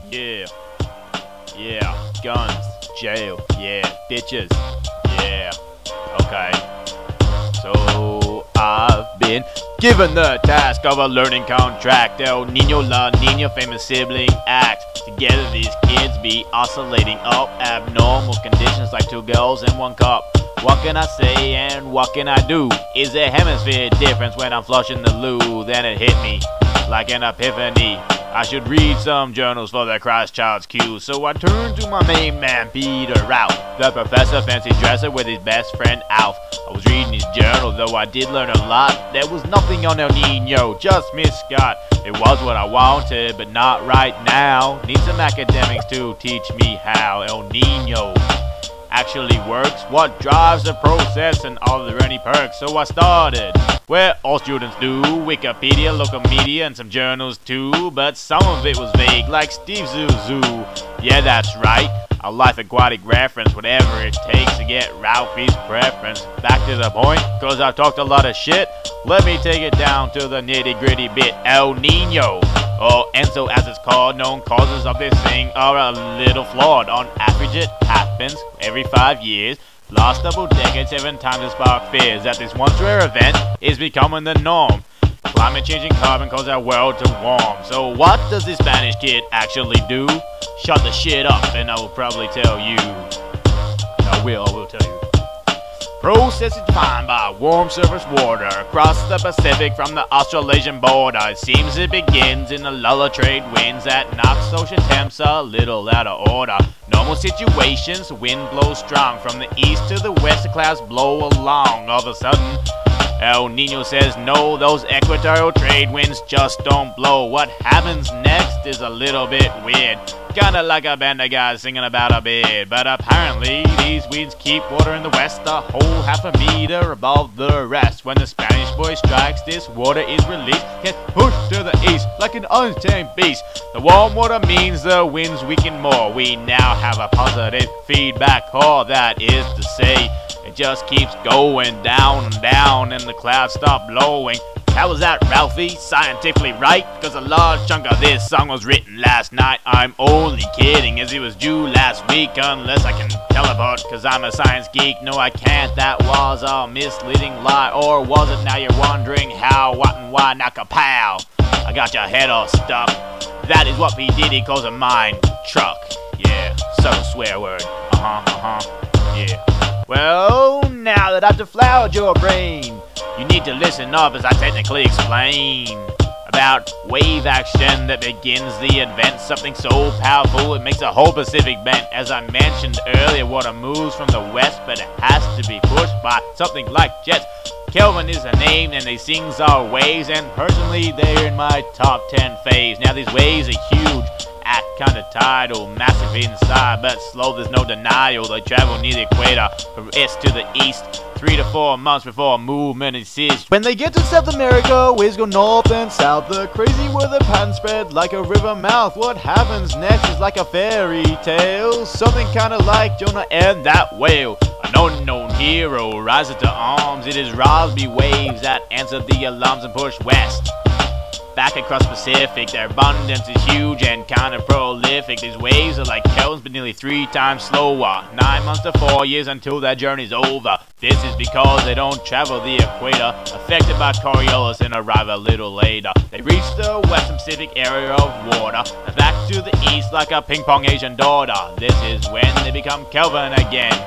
Yeah, yeah, guns, jail, yeah, bitches, yeah, okay. So I've been given the task of a learning contract. El Nino La Nina, famous sibling act. Together these kids be oscillating up abnormal conditions like two girls in one cup. What can I say and what can I do? Is a hemisphere difference when I'm flushing the loo? Then it hit me like an epiphany. I should read some journals for the Christ Child's cue. So I turned to my main man, Peter Ralph, the professor, fancy dresser with his best friend Alf. I was reading his journal, though I did learn a lot. There was nothing on El Nino, just Miss Scott. It was what I wanted, but not right now. Need some academics to teach me how El Nino actually works, what drives the process, and are there any perks. So I started where all students do, Wikipedia, local media, and some journals too. But some of it was vague, like Steve Zuzu. Yeah, that's right, a life aquatic reference, whatever it takes to get Ralphy's preference. Back to the point, cause I've talked a lot of shit. Let me take it down to the nitty gritty bit. El Nino, or ENSO as it's called, known causes of this thing are a little flawed. On average it happens every 5 years. Last double decade, 7 times the spark fears that this once rare event is becoming the norm. Climate change and carbon cause our world to warm. So what does this Spanish kid actually do? Shut the shit up and I will probably tell you. I will tell you. Process is defined by warm surface water across the Pacific from the Australasian border. It seems it begins in the lull of trade winds that knocks ocean temps a little out of order. Normal situations, wind blows strong from the east to the west, the clouds blow along. All of a sudden, El Nino says no, those equatorial trade winds just don't blow. What happens next is a little bit weird. Kinda like a band of guys singing about a bed. But apparently these winds keep water in the west a whole half a meter above the rest. When the Spanish boy strikes, this water is released, gets pushed to the east like an untamed beast. The warm water means the winds weaken more. We now have a positive feedback, all that is to say. It just keeps going down and down and the clouds stop blowing. How was that, Ralphie? Scientifically right? Because a large chunk of this song was written last night. I'm only kidding, as it was due last week. Unless I can teleport, because I'm a science geek. No, I can't. That was a misleading lie. Or was it? Now you're wondering how, what, and why. Now kapow! I got your head all stuck. That is what P. Diddy calls a mine truck. Yeah, subtle swear word. Yeah. Well, now that I've deflowered your brain, you need to listen up as I technically explain about wave action that begins the event. Something so powerful it makes a whole Pacific bend. As I mentioned earlier, water moves from the west, but it has to be pushed by something like jets. Kelvin is a name and they sings our waves, and personally they're in my top 10 faves. Now these waves are huge, act kinda tidal, massive inside, but slow, there's no denial. They travel near the equator, from east to the east, 3 to 4 months before a movement insists. When they get to South America, waves go north and south. The crazy weather pattern spread like a river mouth. What happens next is like a fairy tale, something kinda like Jonah and that whale. An unknown hero rises to arms. It is Rosby waves that answer the alarms and push west. Back across Pacific, their abundance is huge and kind of prolific. These waves are like Kelvin's, but nearly 3 times slower. 9 months to 4 years until that journey's over. This is because they don't travel the equator, affected by Coriolis and arrive a little later. They reach the western Pacific area of water, and back to the east like a ping-pong Asian daughter. This is when they become Kelvin again.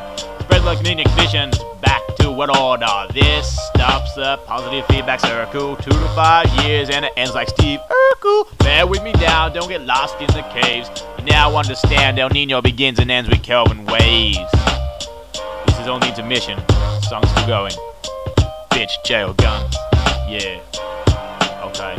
Spread like meaning conditions, back to what order? This stops the positive feedback circle, 2 to 5 years, and it ends like Steve Urkel. Bear with me now, don't get lost in the caves. You now understand El Nino begins and ends with Kelvin waves. This is only intermission, song's still going. Bitch, jail, guns, yeah, okay.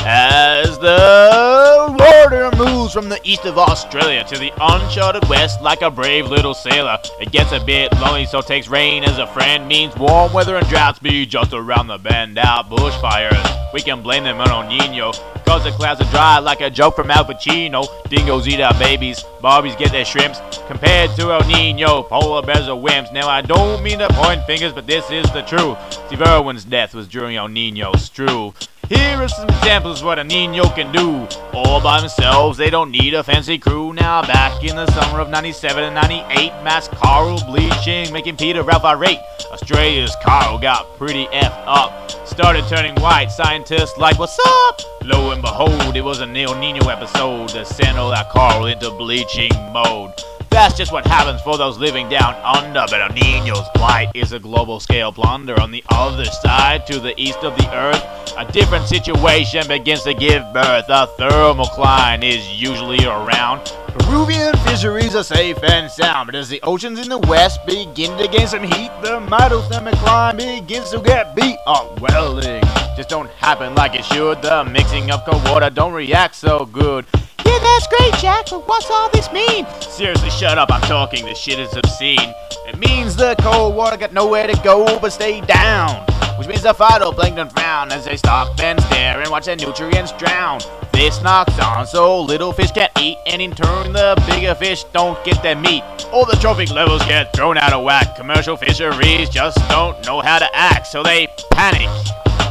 As the water moves from the east of Australia to the uncharted west like a brave little sailor, it gets a bit lonely, so takes rain as a friend. Means warm weather and droughts be just around the bend. Out bushfires, we can blame them on El Nino, cause the clouds are dry like a joke from Al Pacino. Dingoes eat our babies, Barbies get their shrimps. Compared to El Nino, polar bears are wimps. Now I don't mean to point fingers, but this is the truth. Steve Irwin's death was during El Nino's true. Here are some examples of what a Nino can do. All by themselves, they don't need a fancy crew. Now back in the summer of 97 and 98, mass coral bleaching, making Peter Ralph irate. Australia's coral got pretty effed up, started turning white. Scientists like, what's up? Lo and behold, it was a El Nino episode to send all that coral into bleaching mode. That's just what happens for those living down under. But El Nino's plight is a global scale plunder. On the other side, to the east of the earth, a different situation begins to give birth. A thermocline is usually around. Peruvian fisheries are safe and sound, but as the oceans in the west begin to gain some heat, the thermocline begins to get beat. Welling just don't happen like it should. The mixing of cold water don't react so good. Yeah, that's great, Jack, but what's all this mean? Seriously, shut up, I'm talking, this shit is obscene. It means the cold water got nowhere to go but stay down, which means the phytoplankton frown as they stop and stare and watch their nutrients drown. This knocks on so little fish can't eat, and in turn the bigger fish don't get their meat. All the trophic levels get thrown out of whack. Commercial fisheries just don't know how to act, so they panic.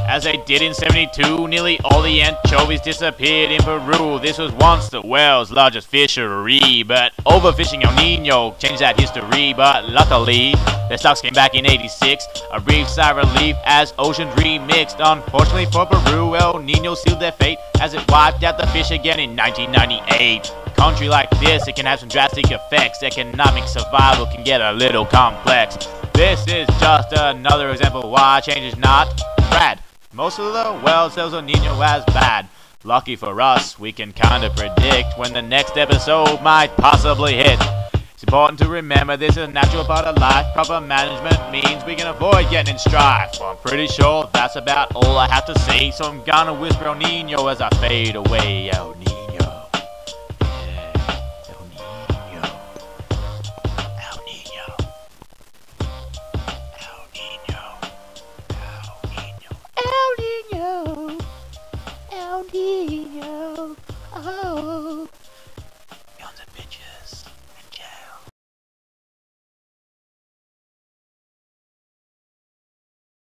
As they did in 72, nearly all the anchovies disappeared in Peru. This was once the world's largest fishery, but overfishing El Nino changed that history. But luckily, their stocks came back in 86. A brief sigh of relief as oceans remixed. Unfortunately for Peru, El Nino sealed their fate as it wiped out the fish again in 1998. A country like this, it can have some drastic effects. Economic survival can get a little complex. This is just another example why change is not rad. Most of the world sells El Nino as bad. Lucky for us, we can kinda predict when the next episode might possibly hit. It's important to remember this is a natural part of life. Proper management means we can avoid getting in strife. Well, I'm pretty sure that's about all I have to say, so I'm gonna whisper El Nino as I fade away. El Nino. El Nino, oh.